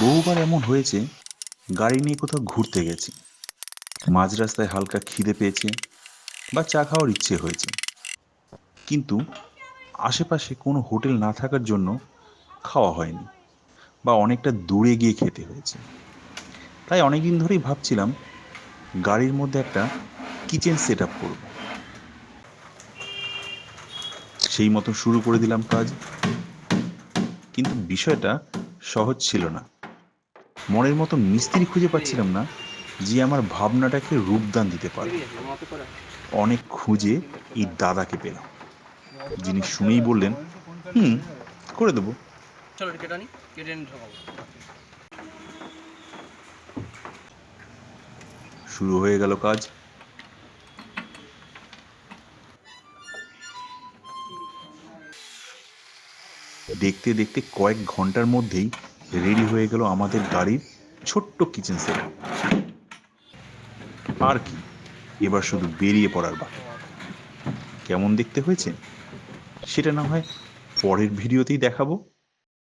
বহুবার এমন হয়েছে, গাড়ি নিয়ে কোথাও ঘুরতে গেছি, মাঝ রাস্তায় হালকা খিদে পেয়েছে বা চা খাওয়ার ইচ্ছে হয়েছে, কিন্তু আশেপাশে কোনো হোটেল না থাকার জন্য খাওয়া হয়নি বা অনেকটা দূরে গিয়ে খেতে হয়েছে। তাই অনেকদিন ধরেই ভাবছিলাম গাড়ির মধ্যে একটা কিচেন সেট আপ করবো। সেই মতো শুরু করে দিলাম কাজ। কিন্তু বিষয়টা সহজ ছিল না। মনের মতো মিস্ত্রি খুঁজে পাচ্ছিলাম না যে আমার ভাবনাটাকে রূপদান দিতে পারবে। অনেক খুঁজে এই দাদাকে পেলাম, যিনি শুনেই বললেন, হুম, করে দেবো। শুরু হয়ে গেল কাজ। দেখতে দেখতে কয়েক ঘন্টার মধ্যেই রেডি হয়ে গেল আমাদের গাড়ির ছোট্ট কিচেন সেট। আর কি, এবার শুধু বেরিয়ে পড়ার বাকি। কেমন দেখতে হয়েছে সেটা না হয় পরের ভিডিওতেই দেখাবো।